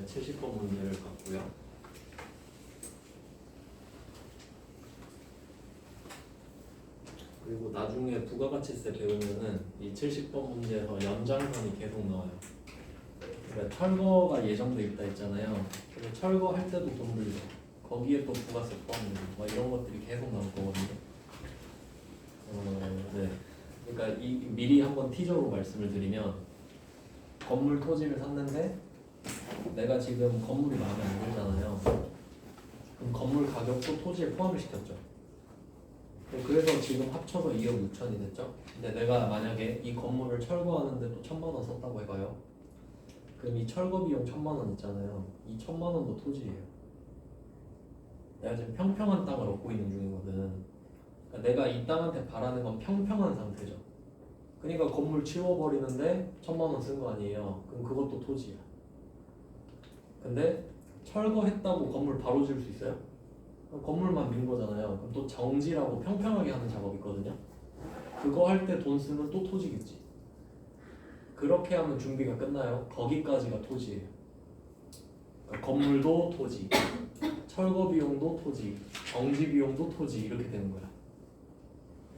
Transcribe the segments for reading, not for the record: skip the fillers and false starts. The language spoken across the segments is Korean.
70번 문제를 봤고요. 그리고 나중에 부가가치세 배우면은 이 70번 문제에서 연장선이 계속 나와요. 그러니까 철거가 예정돼 있다 했잖아요. 그래서 철거할 때도 돈 들죠. 거기에 또 부가세 포함되고 막 이런 것들이 계속 나올 거거든요. 네. 그러니까 미리 한번 티저로 말씀을 드리면 건물 토지를 샀는데 내가 지금 건물이 마음에 안 들잖아요. 그럼 건물 가격도 토지에 포함을 시켰죠. 그래서 지금 합쳐서 2억 6천이 됐죠. 근데 내가 만약에 이 건물을 철거하는데 또 1,000만 원 썼다고 해봐요. 그럼 이 철거 비용 1,000만 원 있잖아요. 이 1,000만 원도 토지예요. 내가 지금 평평한 땅을 얻고 있는 중이거든. 그러니까 내가 이 땅한테 바라는 건 평평한 상태죠. 그러니까 건물 치워버리는데 1,000만 원 쓴 거 아니에요. 그럼 그것도 토지야. 근데 철거했다고 건물 바로 지을 수 있어요? 건물만 민 거잖아요. 그럼 또 정지라고 평평하게 하는 작업이 있거든요. 그거 할 때 돈 쓰면 또 토지겠지. 그렇게 하면 준비가 끝나요. 거기까지가 토지예요. 그러니까 건물도 토지, 철거 비용도 토지, 정지 비용도 토지 이렇게 되는 거야.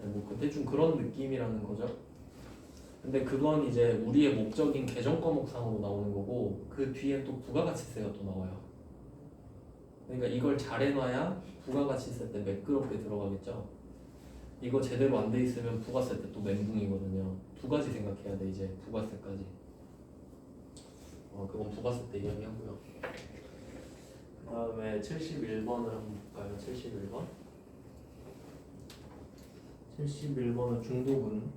뭐 대충 그런 느낌이라는 거죠. 근데 그건 이제 우리의 목적인 계정 과목상으로 나오는 거고 그 뒤에 또 부가가치세가 또 나와요. 그러니까 이걸 잘 해놔야 부가가치세 때 매끄럽게 들어가겠죠. 이거 제대로 안 돼 있으면 부가세 때 또 멘붕이거든요. 두 가지 생각해야 돼 이제 부가세까지. 그건 부가세 때 이야기하고요. 그 다음에 71번을 한번 볼까요? 71번. 71번은 중도금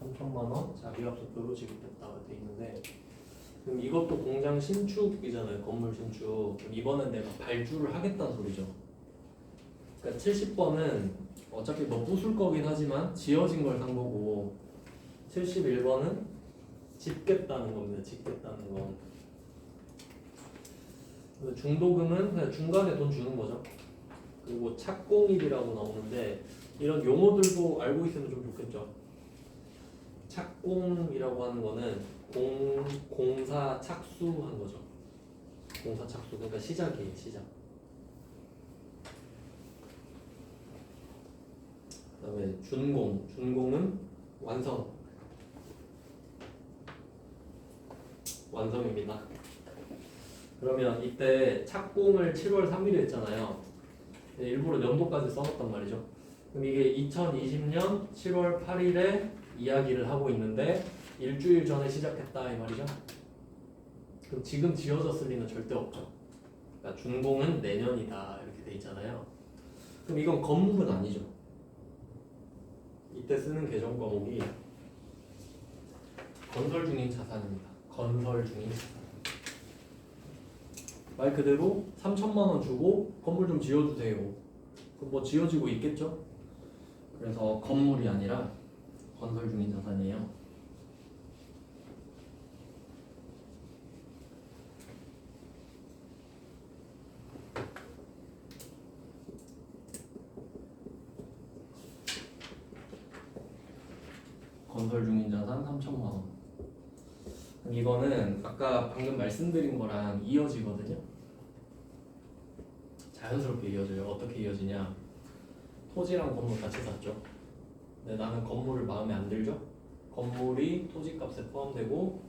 3,000만 원 자기압수표로 지급했다가 돼 있는데 그럼 이것도 공장 신축이잖아요. 건물 신축. 그럼 이번엔 내가 발주를 하겠다는 소리죠. 그러니까 70번은 어차피 뭐 부술 거긴 하지만 지어진 걸 산 거고 71번은 짓겠다는 겁니다. 짓겠다는 거. 중도금은 그냥 중간에 돈 주는 거죠. 그리고 착공일이라고 나오는데 이런 용어들도 알고 있으면 좀 좋겠죠. 착공이라고 하는 거는 공사 착수한 거죠. 공사 착수. 그러니까 시작이에요. 시작. 그 다음에 준공은 완성입니다. 그러면 이때 착공을 7월 3일에 했잖아요. 일부러 연도까지 써놨단 말이죠. 그럼 이게 2020년 7월 8일에 이야기를 하고 있는데 일주일 전에 시작했다 이 말이죠. 그럼 지금 지어졌을 리는 절대 없죠. 그러니까 준공은 내년이다 이렇게 돼 있잖아요. 그럼 이건 건물은 아니죠. 이때 쓰는 계정 과목이 건설 중인 자산입니다. 건설 중인 자산. 말 그대로 3,000만 원 주고 건물 좀 지어주세요. 그럼 뭐 지어지고 있겠죠? 그래서 건물이 아니라 건설 중인 자산이에요. 건설 중인 자산 3,000만 원. 이거는 아까 방금 말씀드린 거랑 이어지거든요. 자연스럽게 이어져요. 어떻게 이어지냐? 토지랑 건물 같이 샀죠. 근데 나는 건물을 마음에 안 들죠? 건물이 토지값에 포함되고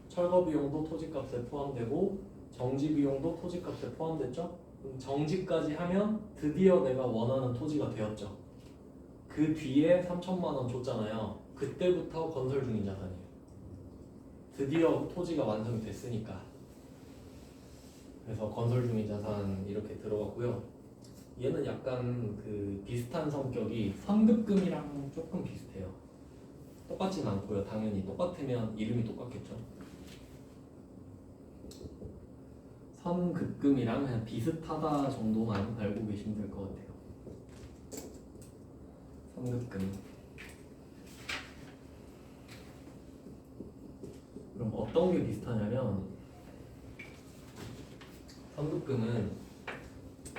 철거 비용도 토지값에 포함되고 정지 비용도 토지값에 포함됐죠? 그럼 정지까지 하면 드디어 내가 원하는 토지가 되었죠. 그 뒤에 3,000만 원 줬잖아요. 그때부터 건설 중인 자산이에요. 드디어 토지가 완성이 됐으니까. 그래서 건설 중인 자산 이렇게 들어갔고요. 얘는 약간 그 비슷한 성격이 선급금이랑 조금 비슷해요. 똑같진 않고요. 당연히 똑같으면 이름이 똑같겠죠. 선급금이랑 그냥 비슷하다 정도만 알고 계시면 될 것 같아요. 선급금. 그럼 어떤 게 비슷하냐면 선급금은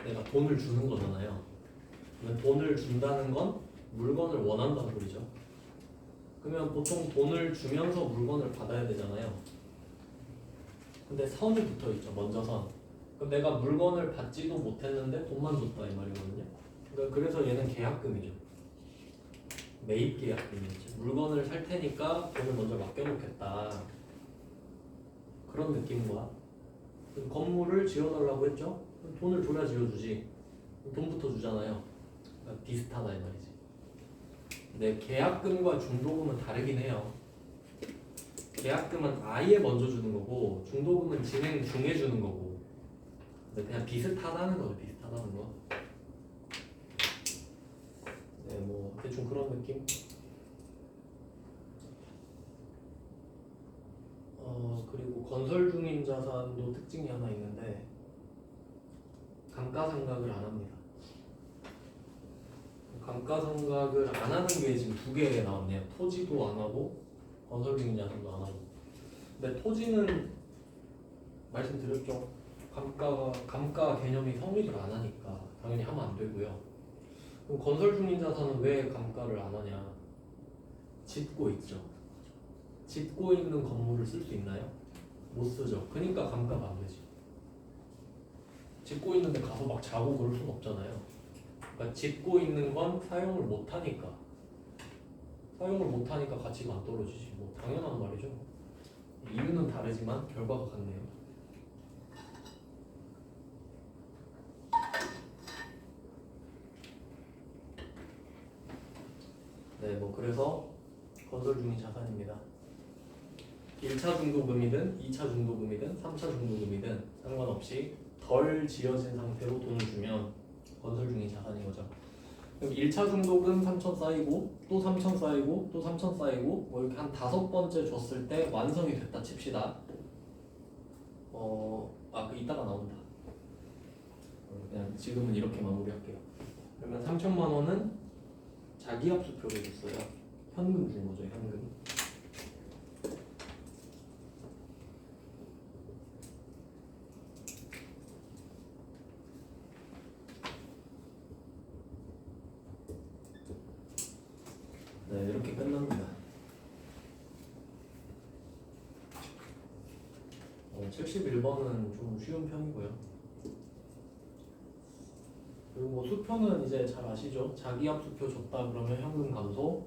내가 돈을 주는 거잖아요. 그러면 돈을 준다는 건 물건을 원한다는 소리죠. 그러면 보통 돈을 주면서 물건을 받아야 되잖아요. 근데 선이 붙어 있죠. 먼저 선. 그럼 내가 물건을 받지도 못했는데 돈만 줬다 이 말이거든요. 그러니까 그래서 얘는 계약금이죠. 매입 계약금이지. 물건을 살 테니까 돈을 먼저 맡겨놓겠다. 그런 느낌인 거야. 건물을 지어달라고 했죠. 돈을 줘야 지어주지. 돈부터 주잖아요. 그러니까 비슷하다 이 말이지. 근데 계약금과 중도금은 다르긴 해요. 계약금은 아예 먼저 주는 거고 중도금은 진행 중에 주는 거고. 근데 그냥 비슷하다는 거죠. 비슷하다는 거. 네, 뭐 대충 그런 느낌. 그리고 건설 중인 자산도 특징이 하나 있는데 감가상각을 안 합니다. 감가상각을 안 하는 게 지금 두 개 나왔네요. 토지도 안 하고 건설 중인 자산도 안 하고. 근데 토지는 말씀드렸죠. 감가 개념이 성립을 안 하니까 당연히 하면 안 되고요. 그럼 건설 중인 자산은 왜 감가를 안 하냐? 짓고 있죠. 짓고 있는 건물을 쓸 수 있나요? 못 쓰죠. 그러니까 감가가 안 되지. 짓고 있는데 가서 막 자고 그럴 순 없잖아요. 그러니까 짓고 있는 건 사용을 못 하니까 가치가 안 떨어지지. 뭐 당연한 말이죠. 이유는 다르지만 결과가 같네요. 네, 뭐 그래서 건설 중인 자산입니다. 1차 중도금이든 2차 중도금이든 3차 중도금이든 상관없이 덜 지어진 상태로 돈을 주면 건설 중인 자산인 거죠. 그럼 1차 중도금 3천 쌓이고 또 3천 쌓이고 또 3천 쌓이고 뭐 이렇게 한 5번째 줬을 때 완성이 됐다 칩시다. 그 이따가 나온다. 그냥 지금은 이렇게 마무리할게요. 그러면 3천만 원은 자기압수표를 줬어요. 현금 준 거죠, 현금. 네, 이렇게 끝납니다. 71번은 좀 쉬운 편이고요. 그리고 뭐 수표는 이제 잘 아시죠? 자기압 수표 줬다 그러면 현금 감소,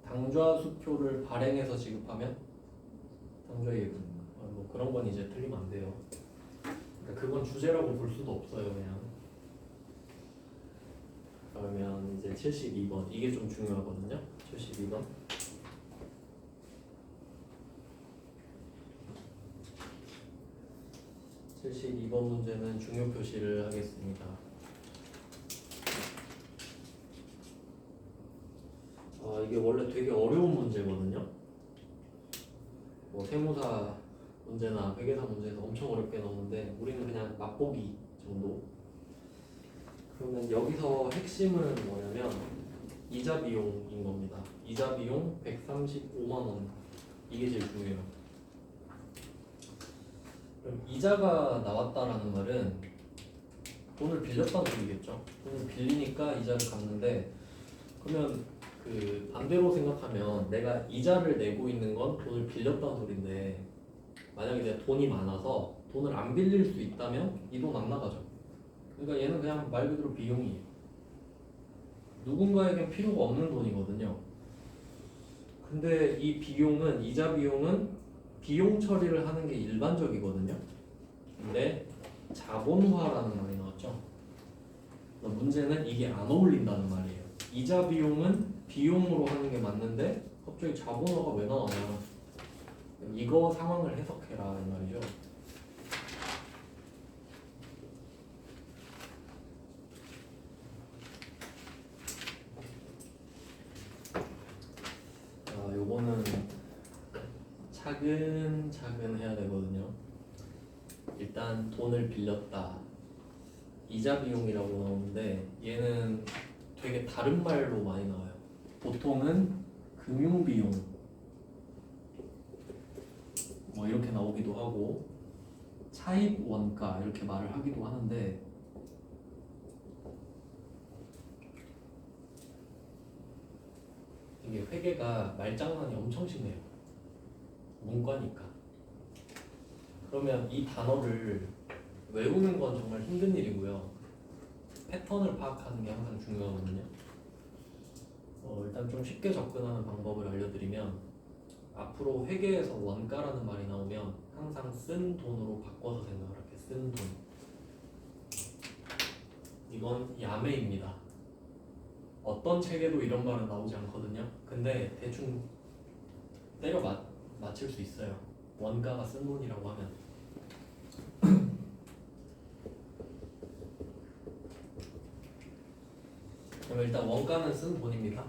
당좌 수표를 발행해서 지급하면 당좌 예금. 뭐 그런 건 이제 틀리면 안 돼요. 그러니까 그건 주제라고 볼 수도 없어요, 그냥. 그러면 이제 72번 이게 좀 중요하거든요. 72번. 문제는 중요 표시를 하겠습니다. 이게 원래 되게 어려운 문제거든요. 뭐 세무사 문제나 회계사 문제에서 엄청 어렵게 나오는데 우리는 그냥 맛보기 정도. 그러면 여기서 핵심은 뭐냐면 이자 비용인 겁니다. 이자 비용 135만 원. 이게 제일 중요해요. 그럼 이자가 나왔다라는 말은 돈을 빌렸다는 소리겠죠. 돈을 빌리니까 이자를 갚는데, 그러면 그 반대로 생각하면 내가 이자를 내고 있는 건 돈을 빌렸다는 소리인데, 만약에 내가 돈이 많아서 돈을 안 빌릴 수 있다면 이 돈 안 나가죠. 그러니까 얘는 그냥 말 그대로 비용이에요. 누군가에겐 필요가 없는 돈이거든요. 근데 이 비용은, 이자 비용은 비용 처리를 하는 게 일반적이거든요. 근데 자본화라는 말이 나왔죠. 문제는 이게 안 어울린다는 말이에요. 이자 비용은 비용으로 하는 게 맞는데 갑자기 자본화가 왜 나오냐. 이거 상황을 해석해라 이 말이죠. 요거는 차근차근 해야 되거든요. 일단 돈을 빌렸다. 이자 비용이라고 나오는데 얘는 되게 다른 말로 많이 나와요. 보통은 금융 비용 뭐 이렇게 나오기도 하고 차입 원가 이렇게 말을 하기도 하는데, 이게 회계가 말장난이 엄청 심해요. 문과니까. 그러면 이 단어를 외우는 건 정말 힘든 일이고요. 패턴을 파악하는 게 항상 중요하거든요. 일단 좀 쉽게 접근하는 방법을 알려드리면 앞으로 회계에서 원가라는 말이 나오면 항상 쓴 돈으로 바꿔서 생각을 할게요. 쓴 돈. 이건 야매입니다. 어떤 책에도 이런 말은 나오지 않거든요. 근데 대충 때려 맞힐 수 있어요. 원가가 쓴 돈이라고 하면. 그럼 일단 원가는 쓴 돈입니다.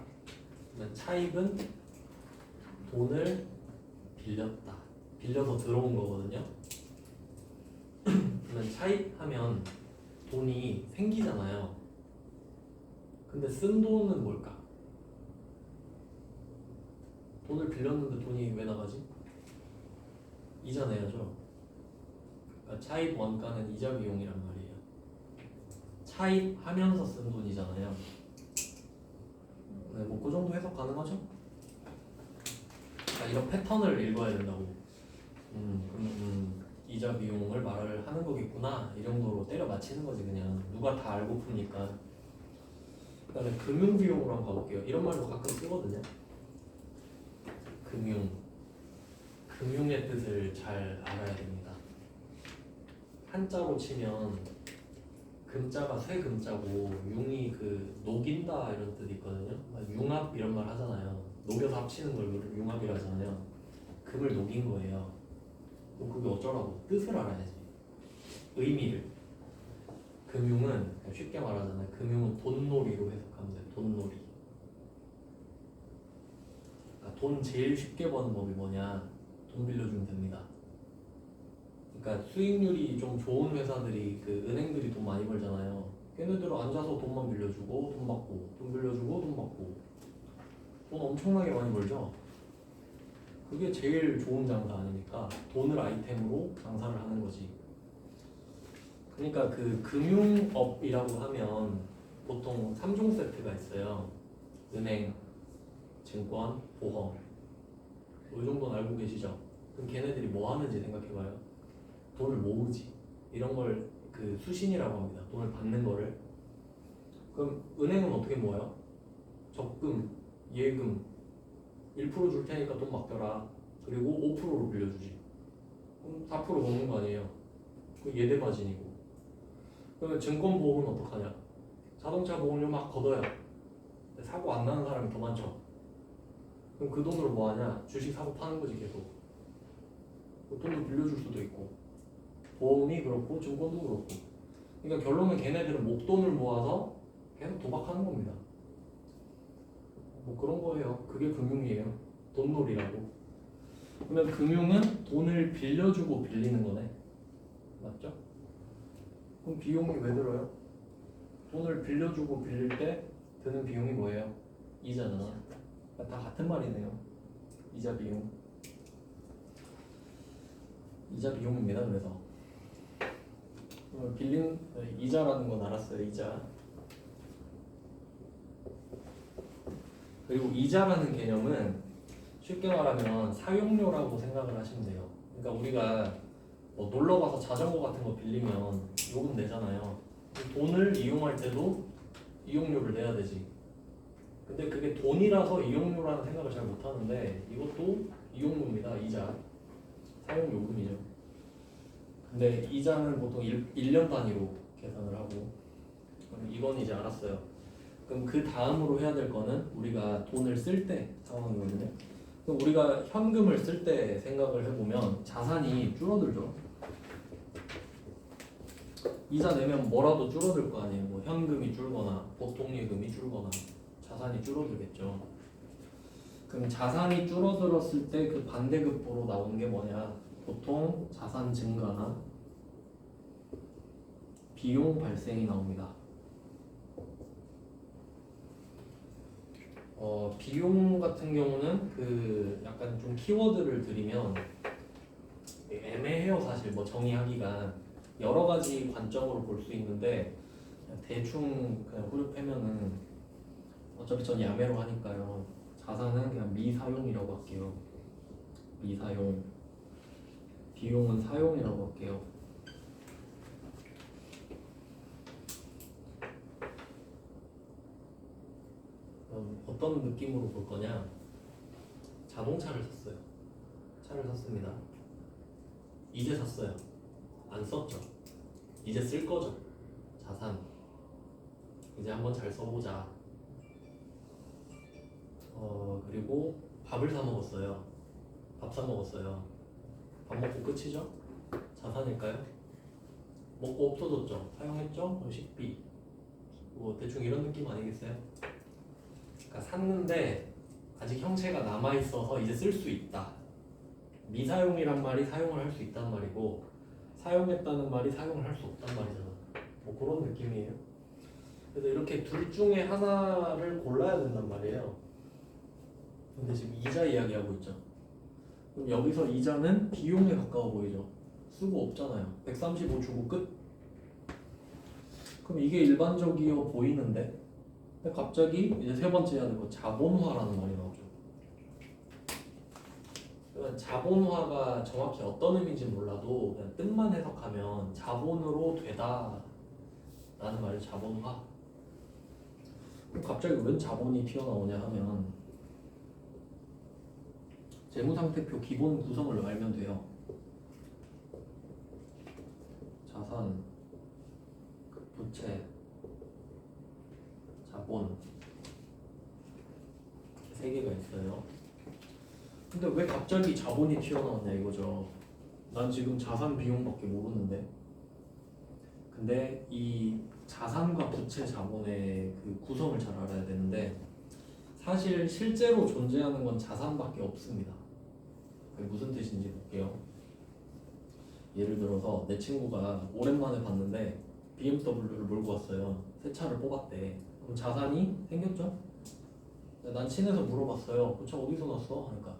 그러면 차입은 돈을 빌렸다. 빌려서 들어온 거거든요. 그러면 차입하면 돈이 생기잖아요. 근데 쓴 돈은 뭘까? 돈을 빌렸는데 돈이 왜 나가지? 이자 내야죠. 그러니까 차입 원가는 이자 비용이란 말이에요. 차입하면서 쓴 돈이잖아요. 네, 뭐 그 정도 해석 가능하죠? 이런 패턴을 읽어야 된다고. 이자 비용을 말을 하는 거겠구나. 이 정도로 때려 맞히는 거지 그냥. 누가 다 알고 푸니까. 그다음에 금융 비용으로 한번 가볼게요. 이런 말도 가끔 쓰거든요. 금융. 금융의 뜻을 잘 알아야 됩니다. 한자로 치면 금자가 쇠금자고 융이 그 녹인다 이런 뜻이 있거든요. 융합 이런 말 하잖아요. 녹여서 합치는 걸 융합이라 하잖아요. 금을 녹인 거예요. 그럼 그게 어쩌라고? 뜻을 알아야지. 의미를. 금융은 쉽게 말하잖아요. 금융은 돈놀이로 해석하면 돼요. 돈놀이. 그러니까 돈 제일 쉽게 버는 법이 뭐냐? 돈 빌려주면 됩니다. 그러니까 수익률이 좀 좋은 회사들이 그 은행들이 돈 많이 벌잖아요. 걔네들은 앉아서 돈만 빌려주고 돈 받고 돈 빌려주고 돈 받고 돈 엄청나게 많이 벌죠. 그게 제일 좋은 장사 아닙니까? 돈을 아이템으로 장사를 하는 거지. 그러니까 그 금융업이라고 하면 보통 3종 세트가 있어요. 은행, 증권, 보험. 이 정도는 알고 계시죠? 그럼 걔네들이 뭐 하는지 생각해봐요. 돈을 모으지. 이런 걸 그 수신이라고 합니다. 돈을 받는 거를. 그럼 은행은 어떻게 모아요? 적금, 예금 1% 줄 테니까 돈 맡겨라. 그리고 5%로 빌려주지. 그럼 4% 먹는 거 아니에요? 그 예대마진이고. 그러면 증권보험은 어떡하냐? 자동차 보험료 막 걷어요. 사고 안 나는 사람이 더 많죠. 그럼 그 돈으로 뭐 하냐? 주식 사고 파는 거지 계속. 그 돈도 빌려줄 수도 있고. 보험이 그렇고 증권도 그렇고. 그러니까 결론은 걔네들은 목돈을 모아서 계속 도박하는 겁니다. 뭐 그런 거예요. 그게 금융이에요. 돈놀이라고. 그러면 금융은 돈을 빌려주고 빌리는 거네. 맞죠? 그럼 비용이 왜 들어요? 돈을 빌려주고 빌릴 때 드는 비용이 뭐예요? 이자잖아. 다 같은 말이네요. 이자 비용. 이자 비용입니다. 그래서 빌린 이자라는 건 알았어요. 이자. 그리고 이자라는 개념은 쉽게 말하면 사용료라고 생각을 하시면 돼요. 그러니까 우리가 뭐 놀러 가서 자전거 같은 거 빌리면 요금 내잖아요. 돈을 이용할 때도 이용료를 내야 되지. 근데 그게 돈이라서 이용료라는 생각을 잘 못하는데 이것도 이용료입니다. 이자. 사용요금이죠. 근데 이자는 보통 1년 단위로 계산을 하고. 그럼 이건 이제 알았어요. 그럼 그 다음으로 해야 될 거는 우리가 돈을 쓸 때 상황이거든요. 그럼 우리가 현금을 쓸 때 생각을 해보면 자산이 줄어들죠. 이자 내면 뭐라도 줄어들 거 아니에요. 뭐 현금이 줄거나 보통 예금이 줄거나 자산이 줄어들겠죠. 그럼 자산이 줄어들었을 때 그 반대급부로 나오는 게 뭐냐? 보통 자산 증가나 비용 발생이 나옵니다. 비용 같은 경우는 그 약간 좀 키워드를 드리면 애매해요. 사실 뭐 정의하기가 여러 가지 관점으로 볼 수 있는데 대충 그냥 후려패면은 어차피 전 야매로 하니까요. 자산은 그냥 미사용이라고 할게요. 미사용. 비용은 사용이라고 할게요. 어떤 느낌으로 볼 거냐? 자동차를 샀어요. 차를 샀습니다. 이제 샀어요. 안 썼죠. 이제 쓸 거죠. 자산. 이제 한번 잘 써보자. 그리고 밥을 사 먹었어요. 밥 사 먹었어요. 밥 먹고 끝이죠? 자산일까요? 먹고 없어졌죠. 사용했죠? 그럼 식비. 뭐 대충 이런 느낌 아니겠어요? 그러니까 샀는데 아직 형체가 남아 있어서 이제 쓸 수 있다. 미사용이란 말이 사용을 할 수 있단 말이고, 사용했다는 말이 사용을 할 수 없단 말이잖아. 뭐 그런 느낌이에요. 그래서 이렇게 둘 중에 하나를 골라야 된단 말이에요. 근데 지금 이자 이야기하고 있죠. 그럼 여기서 이자는 비용에 가까워 보이죠. 쓰고 없잖아요. 135 주고 끝. 그럼 이게 일반적이어 보이는데, 근데 갑자기 이제 세 번째 해야 될 거 자본화라는 말이 나오죠. 그러니까 자본화가 정확히 어떤 의미인지 몰라도 그냥 뜻만 해석하면 자본으로 되다 라는 말이 자본화. 그럼 갑자기 웬 자본이 튀어나오냐 하면 재무상태표 기본 구성을 알면 돼요. 자산, 부채, 자본 세 개가 있어요. 근데 왜 갑자기 자본이 튀어나왔냐 이거죠. 난 지금 자산 비용밖에 모르는데. 근데 이 자산과 부채 자본의 그 구성을 잘 알아야 되는데, 사실 실제로 존재하는 건 자산밖에 없습니다. 그게 무슨 뜻인지 볼게요. 예를 들어서 내 친구가 오랜만에 봤는데 BMW를 몰고 왔어요. 새 차를 뽑았대. 그럼 자산이 생겼죠? 난 친해서 물어봤어요. 그 차 어디서 났어? 그러니까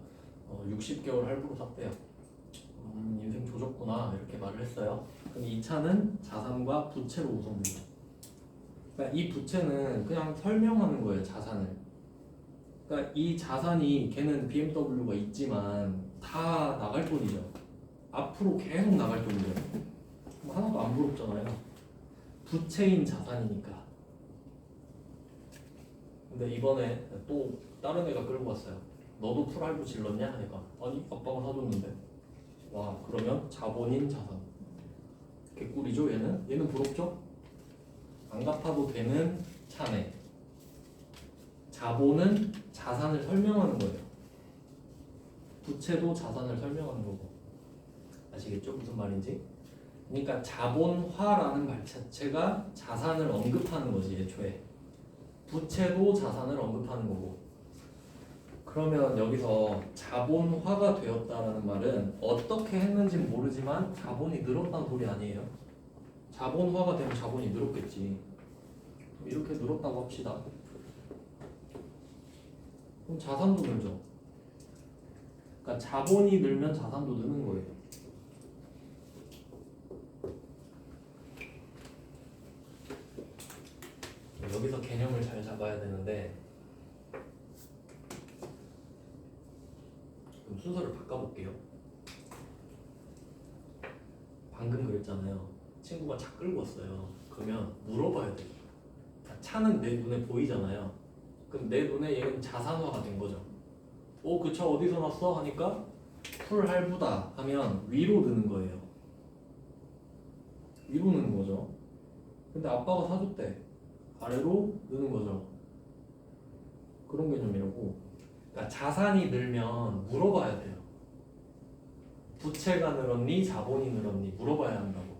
60개월 할부로 샀대요. 인생 조졌구나 이렇게 말을 했어요. 그럼 이 차는 자산과 부채로 구성됩니다. 그러니까 이 부채는 그냥 설명하는 거예요. 자산을. 그러니까 이 자산이 걔는 BMW가 있지만 다 나갈 돈이죠. 앞으로 계속 나갈 돈이죠. 하나도 안 부럽잖아요. 부채인 자산이니까. 근데 이번에 또 다른 애가 끌고 왔어요. 너도 풀할부 질렀냐? 하니까 아니 아빠가 사줬는데. 와 그러면 자본인 자산. 개꿀이죠 얘는? 얘는 부럽죠? 안 갚아도 되는 차네. 자본은 자산을 설명하는 거예요. 부채도 자산을 설명하는 거고. 아시겠죠? 무슨 말인지? 그러니까 자본화라는 말 자체가 자산을 언급하는 거지 애초에. 부채도 자산을 언급하는 거고. 그러면 여기서 자본화가 되었다라는 말은 어떻게 했는지는 모르지만 자본이 늘었다는 소리 아니에요? 자본화가 되면 자본이 늘었겠지. 이렇게 늘었다고 합시다. 그럼 자산도 늘죠. 그러니까 자본이 늘면 자산도 느는 거예요. 여기서 개념을 잘 잡아야 되는데, 그럼 순서를 바꿔볼게요. 방금 그랬잖아요. 친구가 차 끌고 왔어요. 그러면 물어봐야 돼요. 차는 내 눈에 보이잖아요. 그럼 내 눈에 얘는 자산화가 된 거죠. 그 차 어디서 났어? 하니까 풀 할부다 하면 위로 드는 거예요. 위로 느는 거죠. 근데 아빠가 사줬대. 아래로 느는 거죠. 그런 개념이라고. 그러니까 자산이 늘면 물어봐야 돼요. 부채가 늘었니? 자본이 늘었니? 물어봐야 한다고.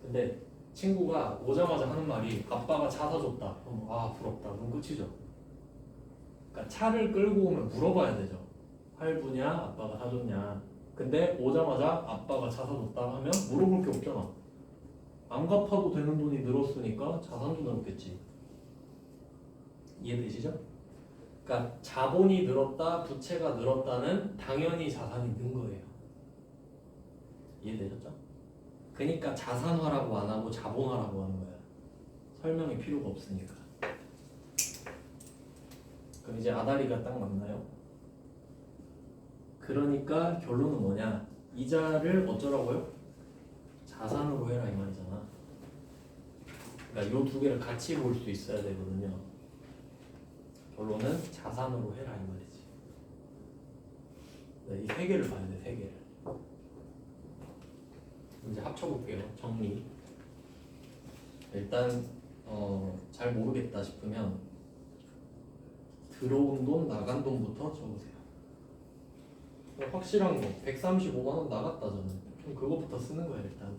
근데 친구가 오자마자 하는 말이 아빠가 차 사줬다. 그럼 부럽다. 그럼 끝이죠. 그러니까 차를 끌고 오면 물어봐야 되죠. 할부냐? 아빠가 사줬냐? 근데 오자마자 아빠가 차 사줬다 하면 물어볼 게 없잖아. 안 갚아도 되는 돈이 늘었으니까 자산도 늘었겠지. 이해되시죠? 그러니까 자본이 늘었다, 부채가 늘었다는 당연히 자산이 는 거예요. 이해되셨죠? 그러니까 자산화라고 안 하고 자본화라고 하는 거야. 설명이 필요가 없으니까. 그럼 이제 아다리가 딱 맞나요? 그러니까 결론은 뭐냐? 이자를 어쩌라고요? 자산으로 해라 이 말이잖아. 그러니까 요 두 개를 같이 볼 수 있어야 되거든요. 결론은 자산으로 해라 이 말이지. 네, 이 세 개를 봐야 돼, 세 개를. 이제 합쳐볼게요. 정리. 일단 잘 모르겠다 싶으면 들어온 돈, 나간 돈부터 적으세요. 확실한 거 135만 원 나갔다 저는. 그럼 그거부터 쓰는 거야 일단.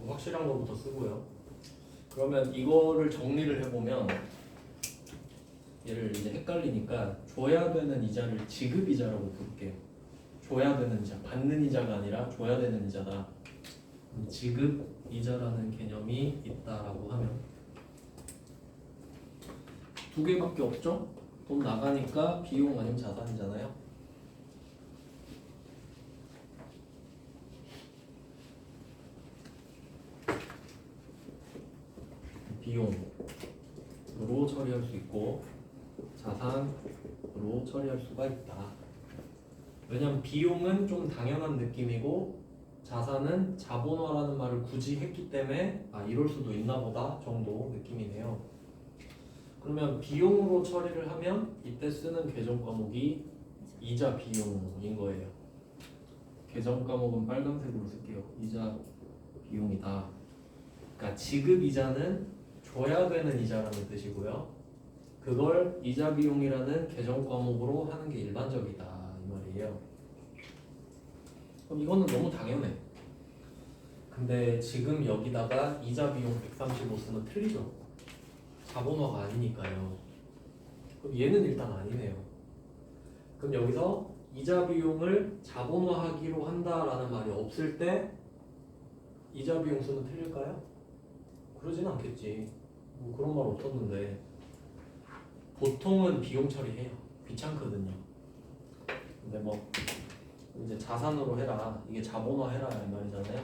확실한 거부터 쓰고요. 그러면 이거를 정리를 해보면 얘를 이제 헷갈리니까 줘야 되는 이자를 지급이자라고 부를게요. 줘야 되는 이자, 받는 이자가 아니라 줘야 되는 이자다. 지급이자라는 개념이 있다라고 하면 두 개밖에 없죠? 돈 나가니까 비용 아니면 자산이잖아요. 비용으로 처리할 수 있고 자산으로 처리할 수가 있다. 왜냐면 비용은 좀 당연한 느낌이고 자산은 자본화라는 말을 굳이 했기 때문에 이럴 수도 있나 보다 정도 느낌이네요. 그러면 비용으로 처리를 하면 이때 쓰는 계정 과목이 이자 비용인 거예요. 계정 과목은 빨간색으로 쓸게요. 이자 비용이다. 그러니까 지급 이자는 줘야 되는 이자라는 뜻이고요. 그걸 이자 비용이라는 계정 과목으로 하는 게 일반적이다 이 말이에요. 그럼 이거는 너무 당연해. 근데 지금 여기다가 이자 비용 135 쓰면 틀리죠. 자본화가 아니니까요. 그럼 얘는 일단 아니네요. 그럼 여기서 이자 비용을 자본화하기로 한다라는 말이 없을 때 이자 비용 쓰면 틀릴까요? 그러진 않겠지. 뭐 그런 말 없었는데 보통은 비용 처리해요. 귀찮거든요. 근데 뭐 이제 자산으로 해라, 이게 자본화 해라 이 말이잖아요.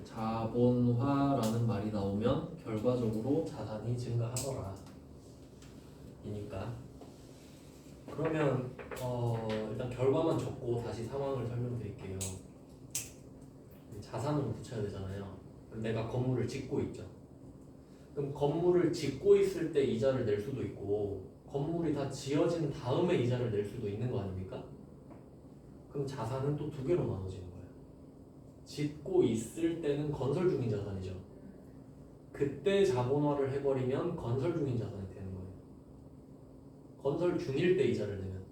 자본화라는 말이 나오면 결과적으로 자산이 증가하더라 이니까. 그러면 일단 결과만 적고 다시 상황을 설명드릴게요. 자산으로 붙여야 되잖아요. 내가 건물을 짓고 있죠. 그럼 건물을 짓고 있을 때 이자를 낼 수도 있고 건물이 다 지어진 다음에 이자를 낼 수도 있는 거 아닙니까? 그럼 자산은 또 두 개로 나눠지는 거예요. 짓고 있을 때는 건설 중인 자산이죠. 그때 자본화를 해버리면 건설 중인 자산이 되는 거예요. 건설 중일 때 이자를 내면.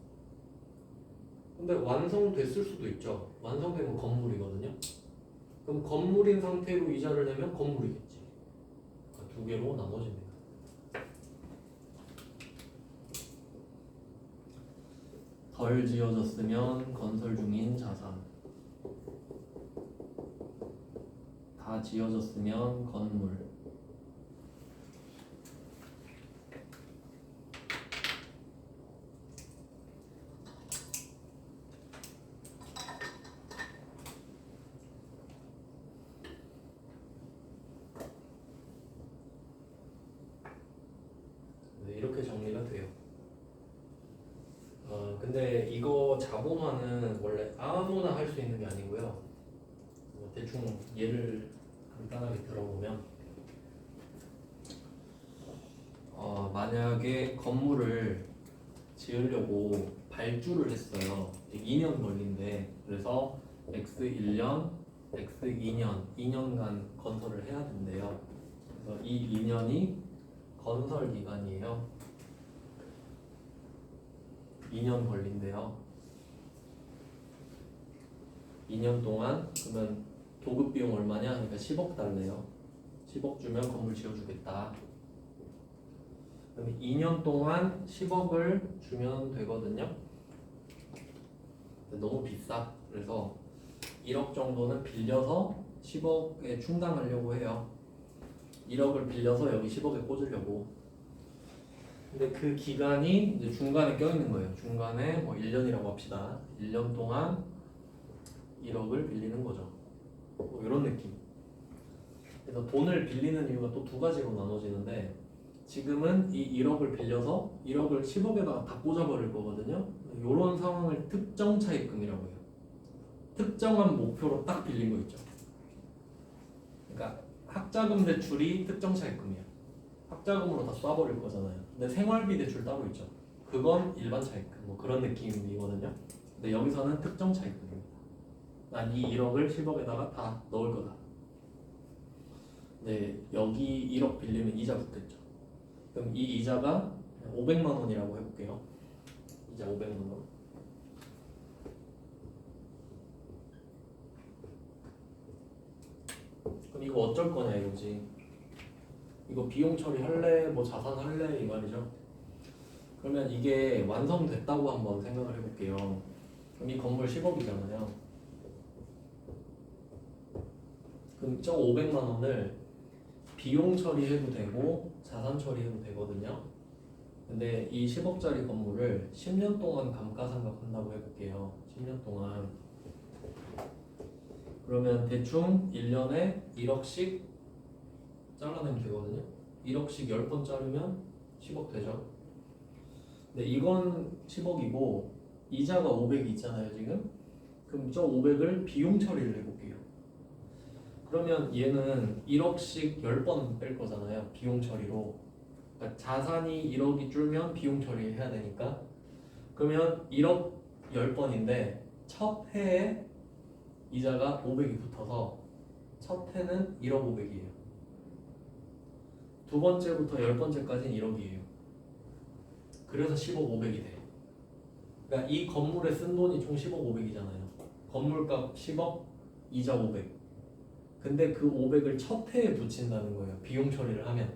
근데 완성됐을 수도 있죠. 완성된 건 건물이거든요. 그럼 건물인 상태로 이자를 내면 건물이겠지. 그러니까 두 개로 나눠집니다. 덜 지어졌으면 건설 중인 자산, 다 지어졌으면 건물. 네, 이렇게 정리가 돼요. 근데 이거 자본화는 원래 아무나 할 수 있는 게 아니고요. 대충 예를 간단하게 들어보면 만약에 건물을 지으려고 발주를 했어요. 2년 걸린대. 그래서 X 1년, X 2년, 2년간 건설을 해야 된대요. 그래서 이 2년이 건설 기간이에요. 2년 걸린대요. 2년 동안 그러면 도급 비용 얼마냐? 그러니까 10억 달래요. 10억 주면 건물 지어주겠다. 그럼 2년 동안 10억을 주면 되거든요. 너무 비싸. 그래서 1억 정도는 빌려서 10억에 충당하려고 해요. 1억을 빌려서 여기 10억에 꽂으려고. 근데 그 기간이 이제 중간에 껴있는 거예요. 중간에 뭐 1년이라고 합시다. 1년 동안 1억을 빌리는 거죠. 뭐 이런 느낌. 그래서 돈을 빌리는 이유가 또 두 가지로 나눠지는데, 지금은 이 1억을 빌려서 1억을 10억에다가 다 꽂아버릴 거거든요. 이런 상황을 특정 차입금이라고 해요. 특정한 목표로 딱 빌린 거 있죠. 그러니까 학자금 대출이 특정 차입금이에요. 학자금으로 다 쏴버릴 거잖아요. 근데 생활비 대출 따로 있죠. 그건 일반 차입금, 뭐 그런 느낌이거든요. 근데 여기서는 특정 차입금입니다. 난 이 1억을 10억에다가 다 넣을 거다. 네, 여기 1억 빌리면 이자 붙겠죠. 그럼 이 이자가 500만 원이라고 해볼게요. 이자 500만 원. 그럼 이거 어쩔 거냐 이거지. 이거 비용 처리할래? 뭐 자산 할래? 이 말이죠. 그러면 이게 완성됐다고 한번 생각을 해볼게요. 그럼 이 건물 10억이잖아요. 그럼 저 500만 원을 비용 처리해도 되고 자산 처리해도 되거든요. 근데 이 10억짜리 건물을 10년 동안 감가상각한다고 해볼게요. 10년 동안. 그러면 대충 1년에 1억씩 잘라내면 되거든요. 1억씩 10번 자르면 10억 되죠. 근데 이건 10억이고 이자가 500이 있잖아요 지금. 그럼 저 500을 비용 처리를 해볼게요. 그러면 얘는 1억씩 10번 뺄 거잖아요. 비용 처리로. 그러니까 자산이 1억이 줄면 비용 처리해야 되니까. 그러면 1억 10번인데 첫 해에 이자가 500이 붙어서 첫 해는 1억 500이에요. 두 번째부터 10번째까지는 1억이에요. 그래서 10억 500이 돼. 그러니까 이 건물에 쓴 돈이 총 10억 500이잖아요. 건물값 10억, 이자 500. 근데 그 500을 첫 해에 붙인다는 거예요. 비용 처리를 하면.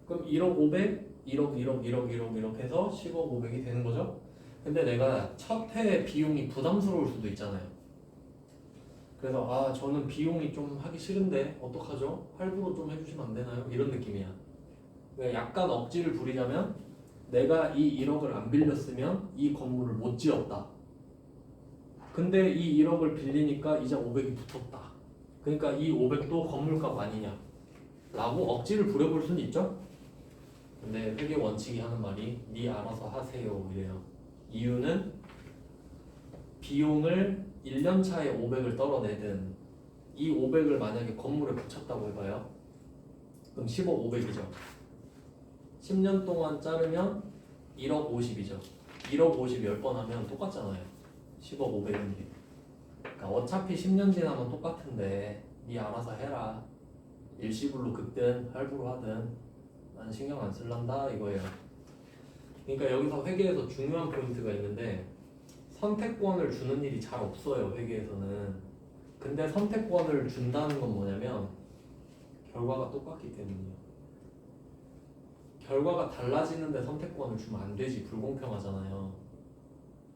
그럼 1억 500, 1억, 1억, 1억, 1억, 1억 해서 10억 500이 되는 거죠. 근데 내가 첫 해 비용이 부담스러울 수도 있잖아요. 그래서 아 저는 비용이 좀 하기 싫은데 어떡하죠? 할부로 좀 해주시면 안 되나요? 이런 느낌이야. 그러니까 약간 억지를 부리자면 내가 이 1억을 안 빌렸으면 이 건물을 못 지었다. 근데 이 1억을 빌리니까 이자 500이 붙었다. 그러니까 이 500도 건물값 아니냐 라고 억지를 부려볼 수는 있죠. 근데 회계 원칙이 하는 말이 네 알아서 하세요 이래요. 이유는 비용을 1년 차에 500을 떨어내든 이 500을 만약에 건물에 붙였다고 해봐요. 그럼 10억 500이죠. 10년 동안 자르면 1억 50이죠. 1억 50 10번 하면 똑같잖아요. 10억 500인데. 그러니까 어차피 10년 지나면 똑같은데 네 알아서 해라. 일시불로 긁든 할부로 하든 난 신경 안 쓸란다 이거예요. 그러니까 여기서 회계에서 중요한 포인트가 있는데 선택권을 주는 일이 잘 없어요 회계에서는. 근데 선택권을 준다는 건 뭐냐면 결과가 똑같기 때문이에요. 결과가 달라지는데 선택권을 주면 안 되지. 불공평하잖아요.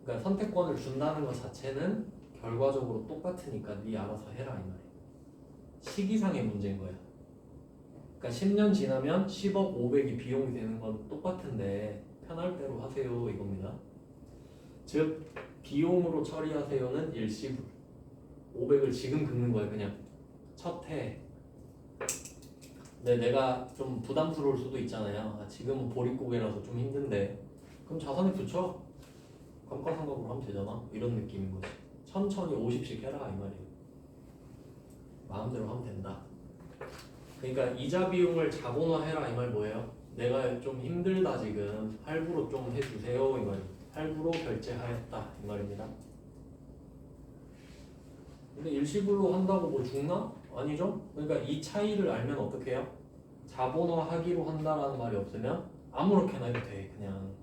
그러니까 선택권을 준다는 것 자체는 결과적으로 똑같으니까 네 알아서 해라 이 말이에요. 시기상의 문제인 거야. 그러니까 10년 지나면 10억 500이 비용이 되는 건 똑같은데 편할 대로 하세요 이겁니다. 즉 비용으로 처리하세요는 일시불. 500을 지금 긁는 거야 그냥 첫 해. 근데 내가 좀 부담스러울 수도 있잖아요. 아, 지금은 보릿고개라서 좀 힘든데 그럼 자산에 붙여. 감가상각으로 하면 되잖아. 이런 느낌인 거지. 천천히 50씩 해라 이 말이에요. 마음대로 하면 된다. 그러니까 이자 비용을 자본화해라 이 말 뭐예요? 내가 좀 힘들다 지금 할부로 좀 해주세요 이 말이에요. 할부로 결제하였다 이 말입니다. 근데 일시불로 한다고 뭐 죽나? 아니죠? 그러니까 이 차이를 알면 어떻게 해요? 자본화하기로 한다라는 말이 없으면 아무렇게나 해도 돼 그냥.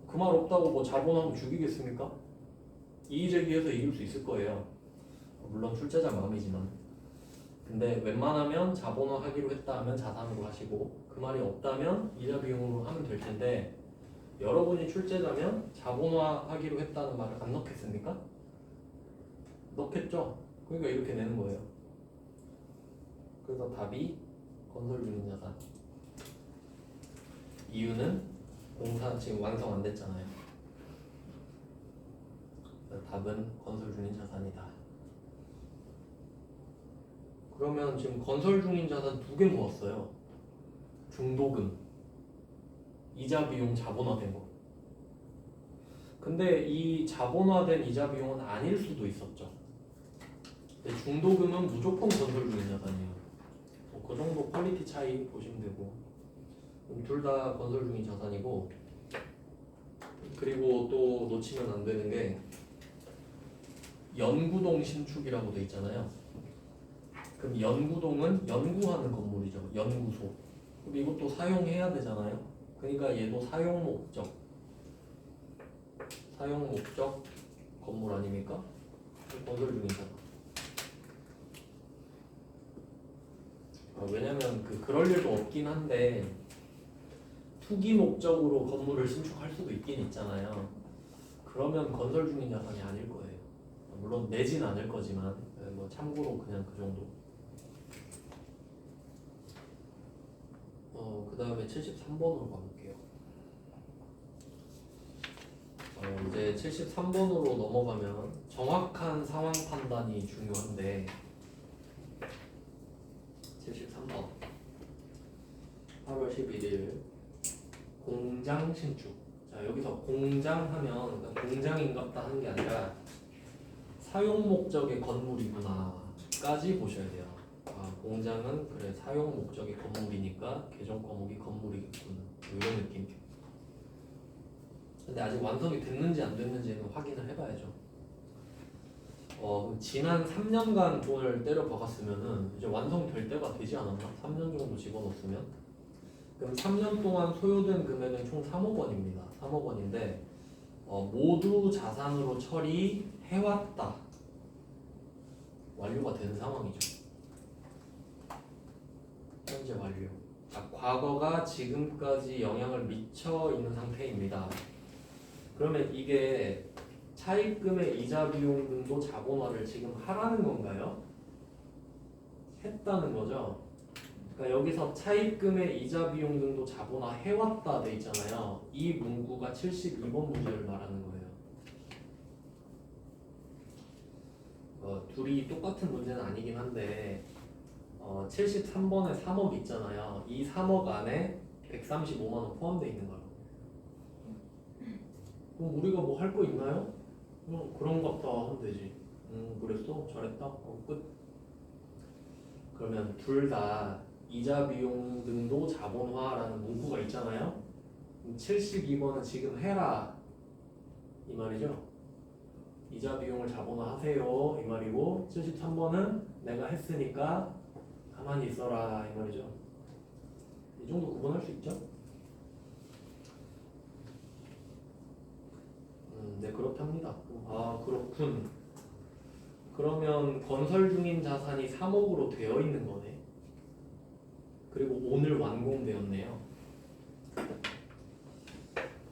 그 말 없다고 뭐 자본하면 죽이겠습니까? 이의제기해서 이길 수 있을 거예요. 물론 출제자 마음이지만. 근데 웬만하면 자본화하기로 했다 하면 자산으로 하시고 그 말이 없다면 이자 비용으로 하면 될 텐데 여러분이 출제자면 자본화하기로 했다는 말을 안 넣겠습니까? 넣겠죠? 그러니까 이렇게 내는 거예요. 그래서 답이 건설 중인 자산. 이유는 공사 지금 완성 안 됐잖아요. 그래서 답은 건설 중인 자산이다. 그러면 지금 건설 중인 자산 2개 모았어요. 중도금, 이자 비용 자본화된 거. 근데 이 자본화된 이자 비용은 아닐 수도 있었죠. 근데 중도금은 무조건 건설 중인 자산이에요. 그 정도 퀄리티 차이 보시면 되고, 둘 다 건설 중인 자산이고, 그리고 또 놓치면 안 되는 게 연구동 신축이라고 돼 있잖아요. 그럼 연구동은 연구하는 건물이죠. 연구소. 그럼 이것도 사용해야 되잖아요. 그러니까 얘도 사용 목적 건물 아닙니까? 건설 중인 자산. 왜냐면 그럴 일도 없긴 한데 투기 목적으로 건물을 신축할 수도 있긴 있잖아요. 그러면 건설 중인 자산이 아닐 거예요. 물론 내진 않을 거지만 뭐 참고로 그냥 그 정도. 그 다음에 73번으로 가볼게요. 이제 73번으로 넘어가면 정확한 상황 판단이 중요한데 73번 8월 11일 공장 신축. 자, 여기서 공장 하면 그냥 공장인갑다 하는 게 아니라 사용 목적의 건물이구나까지 보셔야 돼요. 공장은 그래 사용 목적의 건물이니까 계정 과목이 건물이겠군, 이런 느낌. 근데 아직 완성이 됐는지 안 됐는지는 확인을 해봐야죠. 지난 3년간 돈을 때려 박았으면은 이제 완성될 때가 되지 않았나? 3년 정도 집어넣었으면. 그럼 3년 동안 소요된 금액은 총 3억 원입니다. 3억 원인데 모두 자산으로 처리해왔다. 완료가 된 상황이죠. 현재 완료. 자, 과거가 지금까지 영향을 미쳐 있는 상태입니다. 그러면 이게 차입금의 이자 비용 등도 자본화를 지금 하라는 건가요? 했다는 거죠. 그러니까 여기서 차입금의 이자 비용 등도 자본화 해왔다 돼 있잖아요. 이 문구가 72번 문제를 말하는 거예요. 둘이 똑같은 문제는 아니긴 한데 73번에 3억 있잖아요. 이 3억 안에 135만 원 포함되어 있는 거예요. 그럼 우리가 뭐 할 거 있나요? 그런갑다 하면 되지. 그랬어? 잘했다? 끝. 그러면 둘 다 이자 비용 등도 자본화라는 문구가 있잖아요. 72번은 지금 해라 이 말이죠. 이자 비용을 자본화하세요 이 말이고, 73번은 내가 했으니까 가만히 있어라 이 말이죠. 이 정도 구분할 수 있죠? 네, 그렇답니다. 그렇군. 그러면 건설 중인 자산이 3억으로 되어 있는 거네. 그리고 오늘 완공되었네요.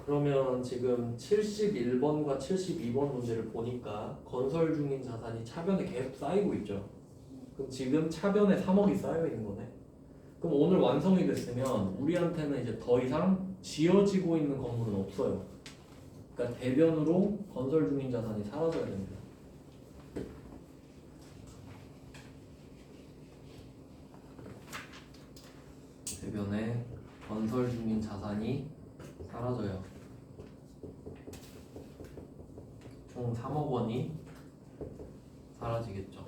그러면 지금 71번과 72번 문제를 보니까 건설 중인 자산이 차변에 계속 쌓이고 있죠. 그럼 지금 차변에 3억이 쌓여 있는 거네. 그럼 오늘 완성이 됐으면 우리한테는 이제 더 이상 지어지고 있는 건물은 없어요. 그러니까 대변으로 건설 중인 자산이 사라져야 됩니다. 대변에 건설 중인 자산이 사라져요. 총 3억 원이 사라지겠죠.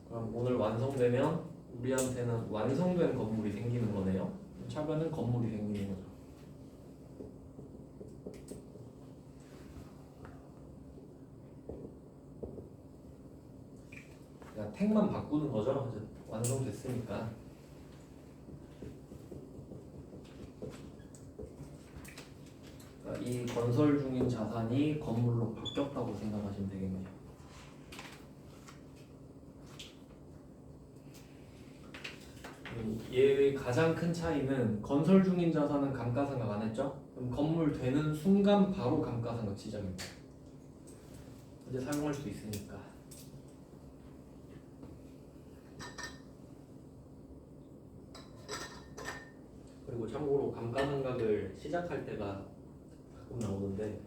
그럼 오늘 완성되면 우리한테는 완성된 건물이 생기는 거네요. 차변은 건물이 생기는 거죠. 그냥 택만 바꾸는 거죠. 이제 완성됐으니까. 그러니까 이 건설 중인 자산이 건물로 바뀌었다고 생각하시면 되겠네요. 얘의 가장 큰 차이는 건설 중인 자산은 감가상각 안 했죠? 그럼 건물 되는 순간 바로 감가상각 시작입니다. 이제 사용할 수 있으니까. 그리고 참고로 감가상각을 시작할 때가 가끔 나오는데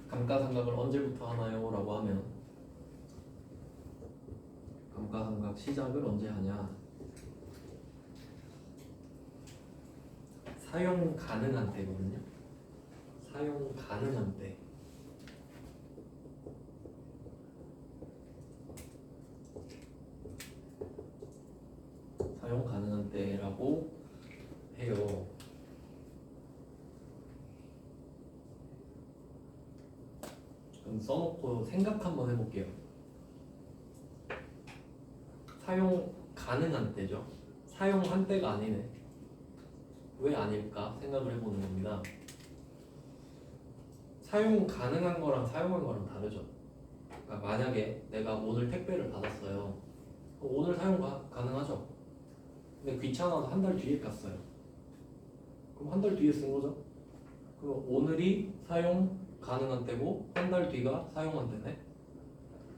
감가상각을 언제부터 하나요? 라고 하면 감가상각 시작을 언제 하냐? 사용 가능한 때거든요. 사용 가능한 때. 사용 가능한 때라고 해요. 그럼 써놓고 생각 한번 해볼게요. 사용 가능한 때죠. 사용한 때가 아니네. 왜 아닐까 생각을 해보는 겁니다. 사용 가능한 거랑 사용한 거랑 다르죠. 그러니까 만약에 내가 오늘 택배를 받았어요. 오늘 사용 가능하죠. 근데 귀찮아서 한 달 뒤에 갔어요. 그럼 한 달 뒤에 쓴 거죠. 그럼 오늘이 사용 가능한 때고 한 달 뒤가 사용한 때네.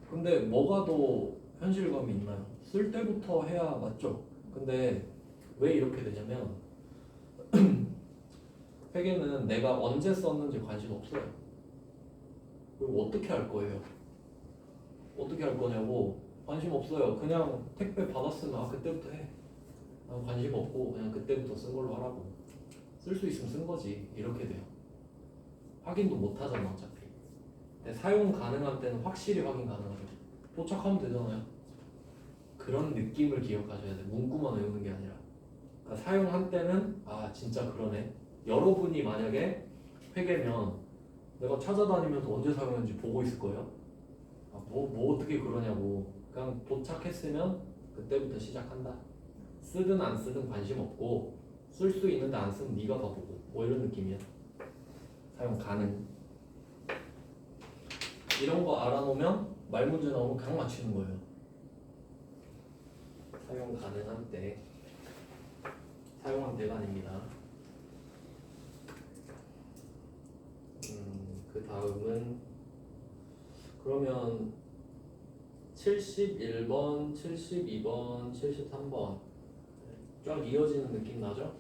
근데 뭐가 더 현실감이 있나요? 쓸 때부터 해야 맞죠. 근데 왜 이렇게 되냐면 회계는 내가 언제 썼는지 관심 없어요. 그리고 어떻게 할 거예요? 어떻게 할 거냐고 관심 없어요. 그냥 택배 받았으면 그때부터 해. 관심 없고 그냥 그때부터 쓴 걸로 하라고. 쓸 수 있으면 쓴 거지. 이렇게 돼요. 확인도 못 하잖아 어차피. 근데 사용 가능한 때는 확실히 확인 가능하죠. 도착하면 되잖아요. 그런 느낌을 기억하셔야 돼. 문구만 외우는 게 아니라. 그러니까 사용한 때는 진짜 그러네. 여러분이 만약에 회계면 내가 찾아다니면서 언제 사용했는지 보고 있을 거예요. 뭐 어떻게 그러냐고. 그냥 도착했으면 그때부터 시작한다. 쓰든 안 쓰든 관심 없고 쓸 수 있는데 안 쓰면 네가 봐보고 뭐 이런 느낌이야. 사용 가능. 이런 거 알아놓으면 말 문제 나오면 그냥 맞추는 거예요. 사용 가능한 때. 사용한 때가 아닙니다. 그 다음은 그러면 71번, 72번, 73번 쫙 이어지는 느낌 나죠?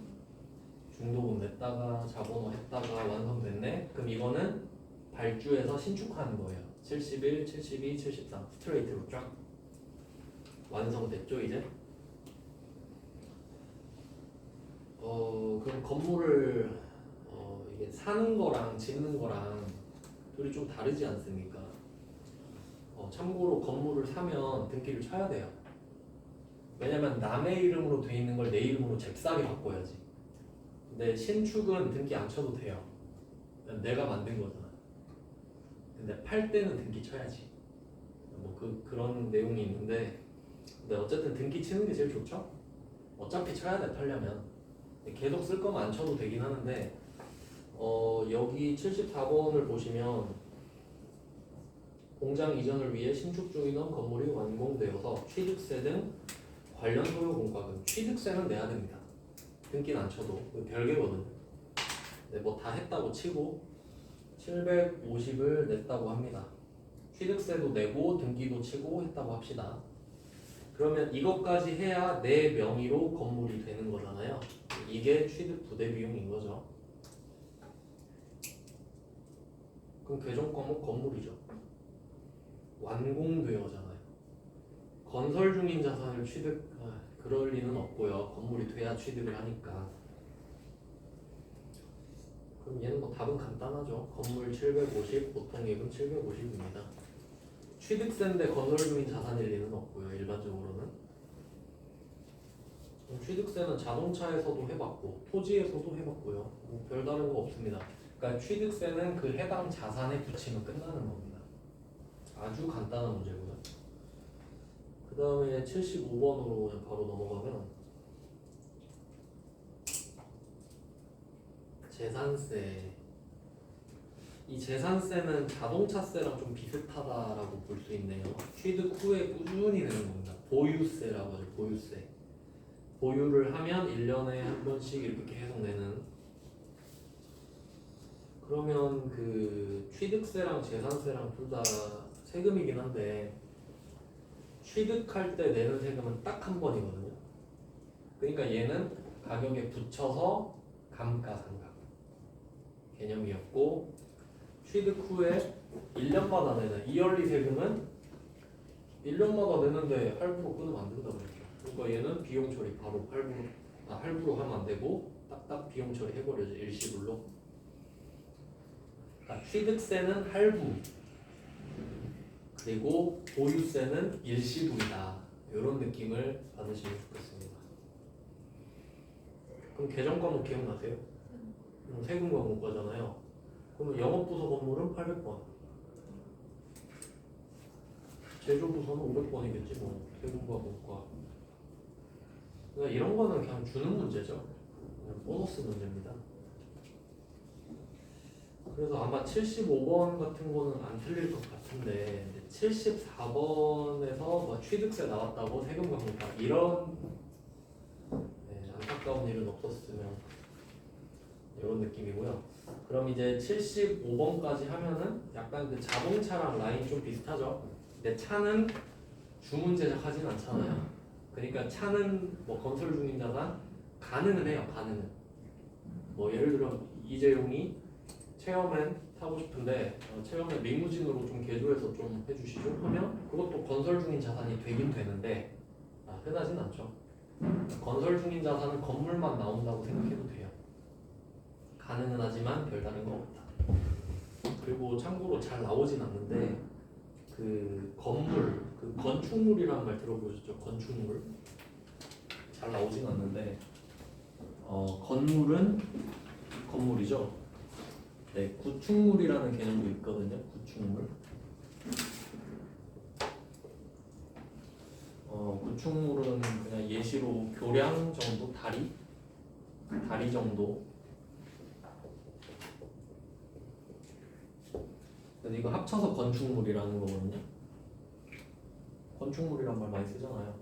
중도금 냈다가 자본화 했다가 완성됐네? 그럼 이거는 발주해서 신축하는 거예요. 71, 72, 73 스트레이트로 쫙 완성됐죠 이제? 그럼 건물을 이게 사는 거랑 짓는 거랑 둘이 좀 다르지 않습니까? 참고로 건물을 사면 등기를 쳐야 돼요. 왜냐면 남의 이름으로 돼 있는 걸 내 이름으로 잽싸게 바꿔야지. 근데 신축은 등기 안 쳐도 돼요. 내가 만든 거잖아. 근데 팔 때는 등기 쳐야지. 뭐 그런 내용이 있는데, 근데 어쨌든 등기 치는 게 제일 좋죠? 어차피 쳐야 돼 팔려면. 계속 쓸 거면 안 쳐도 되긴 하는데, 여기 74번을 보시면 공장 이전을 위해 신축 중이던 건물이 완공되어서 취득세 등 관련 소요 공과금, 취득세는 내야 됩니다. 등기는 안 쳐도 별개거든요. 네, 뭐 다 했다고 치고 750을 냈다고 합니다. 취득세도 내고 등기도 치고 했다고 합시다. 그러면 이것까지 해야 내 명의로 건물이 되는 거잖아요. 이게 취득 부대 비용인 거죠. 그럼 개정 과목 건물이죠. 완공되어잖아요. 건설 중인 자산을 그럴 리는 없고요. 건물이 돼야 취득을 하니까. 그럼 얘는 뭐 답은 간단하죠. 건물 750, 보통예금 750입니다. 취득세인데 건설 중인 자산일 리는 없고요. 일반적으로는. 취득세는 자동차에서도 해봤고 토지에서도 해봤고요. 뭐 별다른 거 없습니다. 그러니까 취득세는 그 해당 자산에 붙이면 끝나는 겁니다. 아주 간단한 문제고요. 그 다음에 75번으로 바로 넘어가면 재산세. 이 재산세는 자동차세랑 좀 비슷하다라고 볼 수 있네요. 취득 후에 꾸준히 내는 겁니다. 보유세라고 하죠. 보유세. 보유를 하면 1년에 한 번씩 이렇게 계속 내는. 그러면 그 취득세랑 재산세랑 둘 다 세금이긴 한데 취득할 때 내는 세금은 딱 한 번이거든요. 그러니까 얘는 가격에 붙여서 감가상각 개념이었고, 취득 후에 1년마다 내는 이연리 세금은 1년마다 내는데 할부로 끊으면 안 된다고 그랬죠. 그러니까 얘는 비용 처리 바로 할부로 하면 안 되고 딱딱 비용 처리 해버려죠. 일시불로. 그러니까 취득세는 할부, 그리고 보유세는 일시불이다. 이런 느낌을 받으시면 좋겠습니다. 그럼 계정 과목 기억나세요? 세금 과목 거잖아요. 그러면 영업부서 건물은 800번, 제조부서는 500번이겠지 뭐. 세금 과목과. 그러니까 이런 거는 그냥 주는 문제죠. 그냥 보너스 문제입니다. 그래서 아마 75번 같은 거는 안 틀릴 것 같은데 74번에서 뭐 취득세 나왔다고 세금 과목과 이런 안타까운 일은 없었으면 이런 느낌이고요. 그럼 이제 75번까지 하면은 약간 그 자동차랑 라인 좀 비슷하죠. 근데 차는 주문 제작하진 않잖아요. 그러니까 차는 뭐 건설 중인 자산 가능은 해요. 가능은. 뭐 예를 들어 이재용이 체험엔 타고 싶은데 체험엔 리무진으로 좀 개조해서 좀 해주시죠 하면 그것도 건설 중인 자산이 되긴 되는데 흔하진 않죠. 건설 중인 자산은 건물만 나온다고 생각해도 돼요. 가능은 하지만 별다른 거 없다. 그리고 참고로 잘 나오진 않는데 그 건물, 그 건축물이라는 말 들어보셨죠? 건축물 잘 나오진 않는데 건물은 건물이죠. 네, 구축물이라는 개념도 있거든요. 구축물. 구축물은 그냥 예시로 교량 정도, 다리 정도. 근데 이거 합쳐서 건축물이라는 거거든요. 건축물이란 말 많이 쓰잖아요.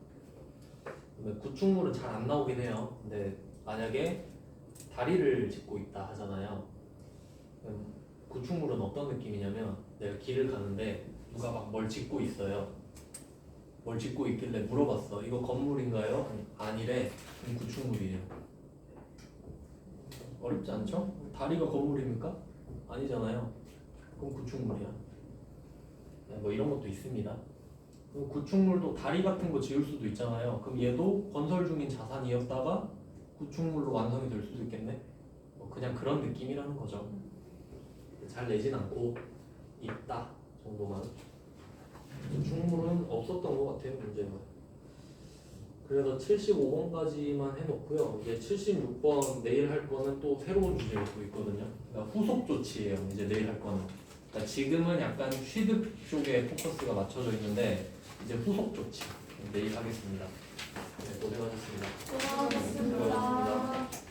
근데 구축물은 잘 안 나오긴 해요. 근데 만약에 다리를 짓고 있다 하잖아요. 구축물은 어떤 느낌이냐면 내가 길을 가는데 누가 막 뭘 짓고 있어요. 뭘 짓고 있길래 물어봤어. 이거 건물인가요? 아니래. 그럼 구축물이에요. 어렵지 않죠? 다리가 건물입니까? 아니잖아요. 그럼 구축물이야. 뭐 이런 것도 있습니다. 구축물도 다리 같은 거 지을 수도 있잖아요. 그럼 얘도 건설 중인 자산이었다가 구축물로 완성이 될 수도 있겠네. 뭐 그냥 그런 느낌이라는 거죠. 잘 내진 않고 있다 정도만. 구축물은 없었던 것 같아요. 문제가. 그래서 75번까지만 해놓고요. 이제 76번 내일 할 거는 또 새로운 주제가 또 있거든요. 그러니까 후속 조치예요. 이제 내일 할 거는. 그러니까 지금은 약간 취득 쪽에 포커스가 맞춰져 있는데 이제 후속 조치 내일 하겠습니다. 네, 고생하셨습니다. 고맙습니다.